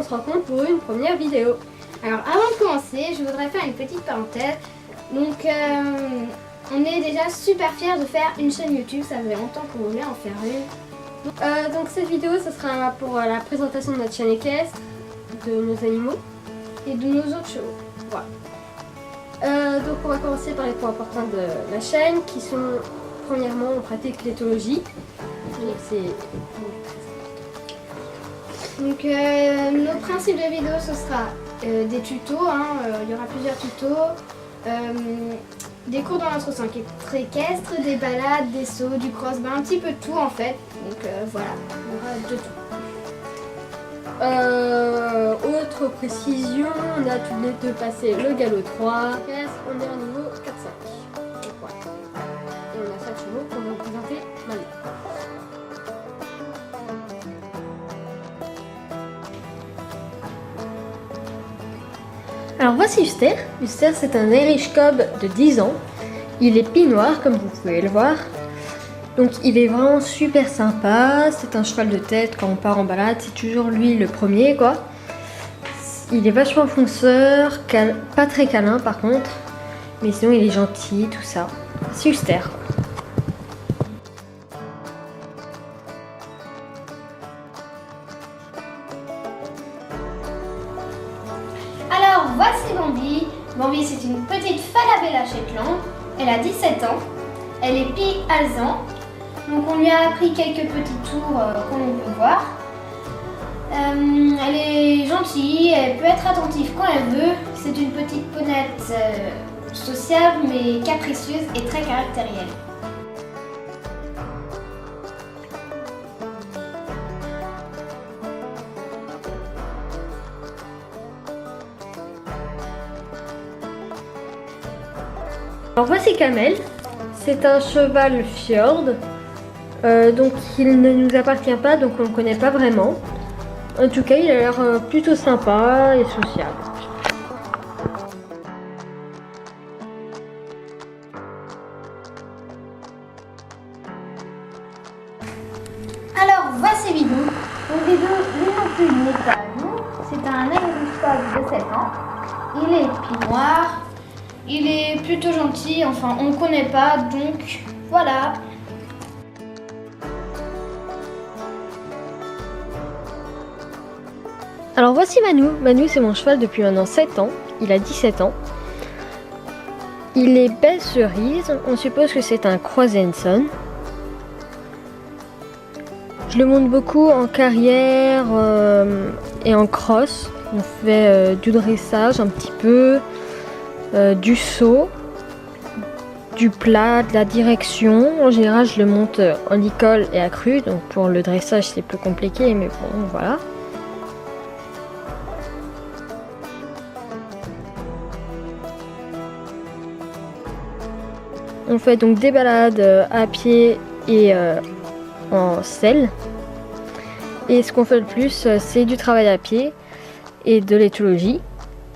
se rencontre pour une première vidéo. Alors avant de commencer, je voudrais faire une petite parenthèse. Donc on est déjà super fiers de faire une chaîne YouTube, ça fait longtemps qu'on voulait en faire une. Donc cette vidéo, ce sera pour la présentation de notre chaîne équestre, de nos animaux Et de nos autres chevaux. Voilà. Donc on va commencer par les points importants de la chaîne qui sont, premièrement, on pratique l'éthologie. Donc c'est Donc nos principes de vidéo, ce sera des tutos, il y aura plusieurs tutos, des cours dans notre centre équestre, des balades, des sauts, du cross, un petit peu de tout en fait. Donc voilà, il y aura de tout. Autre précision, on a tous les deux passé le galop 3. On est au niveau 4-5. Donc voilà. Et on a 5 chevaux qu'on va vous présenter maintenant. Alors voici Uster. Uster, c'est un Irish Cob de 10 ans. Il est pie noir comme vous pouvez le voir. Donc il est vraiment super sympa. C'est un cheval de tête quand on part en balade. C'est toujours lui le premier quoi. Il est vachement fonceur, pas très câlin par contre. Mais sinon il est gentil, tout ça. C'est Uster. Alors voici Bambi. Bambi, c'est une petite Falabella Shetland. Elle a 17 ans. Elle est pie alezan. Donc on lui a appris quelques petits tours comme on peut voir. Elle est gentille, elle peut être attentive quand elle veut. C'est une petite ponette sociable mais capricieuse et très caractérielle. Alors voici Camel. C'est un cheval fjord. Donc il ne nous appartient pas, donc on ne le connaît pas vraiment. En tout cas, il a l'air plutôt sympa et sociable. Alors voici Bidou. Donc Bidou, lui non plus, il n'est pas à nous. C'est un Irish Cob de 7 ans. Il est pie noir. Il est plutôt gentil, enfin on ne connaît pas, donc voilà. Alors voici Manu. Manu, c'est mon cheval depuis maintenant 7 ans. Il a 17 ans. Il est belle cerise. On suppose que c'est un Croisé Henson. Je le monte beaucoup en carrière et en cross. On fait du dressage un petit peu, du saut, du plat, de la direction. En général, je le monte en licol et accru. Donc pour le dressage, c'est plus compliqué, mais bon, voilà. On fait donc des balades à pied et en selle. Et ce qu'on fait le plus, c'est du travail à pied et de l'éthologie.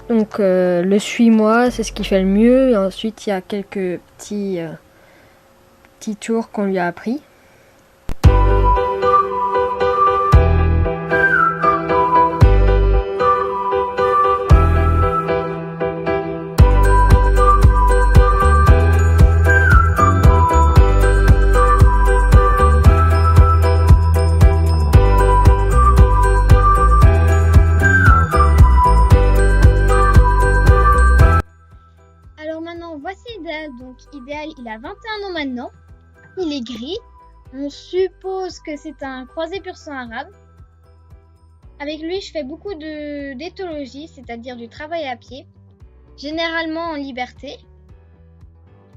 Donc le suis-moi, c'est ce qui fait le mieux. Et ensuite, il y a quelques petits tours qu'on lui a appris. Voici Idéal, donc Idéal il a 21 ans maintenant, il est gris, on suppose que c'est un croisé pur sang arabe. Avec lui je fais beaucoup d'éthologie, c'est-à-dire du travail à pied, généralement en liberté.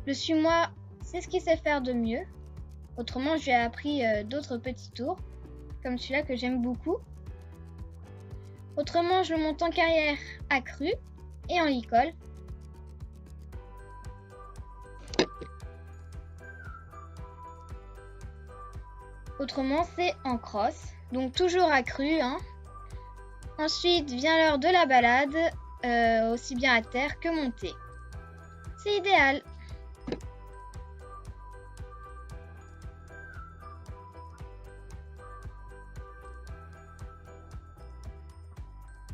Le suis-moi, c'est ce qu'il sait faire de mieux, autrement je lui ai appris d'autres petits tours, comme celui-là que j'aime beaucoup. Autrement je le monte en carrière accrue et en licol. Autrement, c'est en cross, donc toujours accru. Ensuite vient l'heure de la balade, aussi bien à terre que montée. C'est idéal.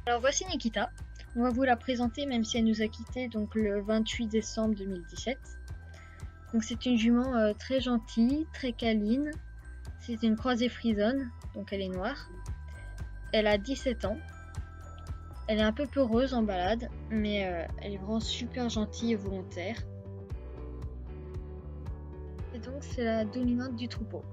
Alors voici Nikita. On va vous la présenter même si elle nous a quittés donc le 28 décembre 2017. Donc c'est une jument très gentille, très câline. C'est une croisée frisonne, donc elle est noire. Elle a 17 ans. Elle est un peu peureuse en balade, mais elle est vraiment super gentille et volontaire. Et donc c'est la dominante du troupeau.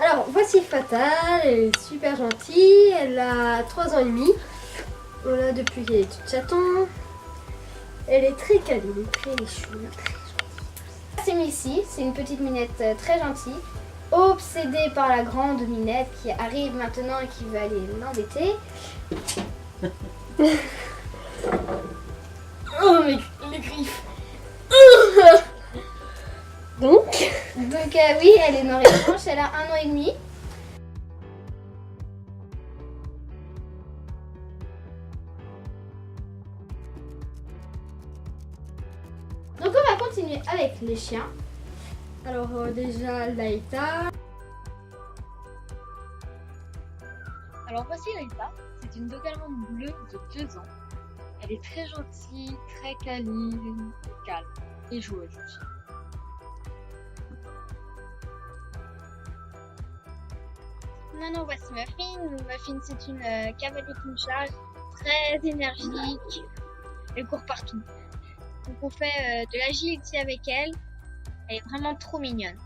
Alors voici Fatal, elle est super gentille, elle a 3 ans et demi. Voilà, depuis qu'elle est toute chaton. Elle est très câline, très chou, très gentille. C'est Missy, c'est une petite minette très gentille, obsédée par la grande minette qui arrive maintenant et qui va aller l'embêter. Oh mais les griffes. Donc Oui, elle est noire et blanche, elle a 1 an et demi. Donc on va continuer avec les chiens. alors déjà Laïta. Alors voici Laïta, c'est une dobermane bleue de 2 ans. Elle est très gentille, très câline, calme et joueuse aussi. Maintenant voici Muffin. Muffin c'est une cavalier clochard très énergique. Elle court partout. Donc on fait de l'agility avec elle. Elle est vraiment trop mignonne.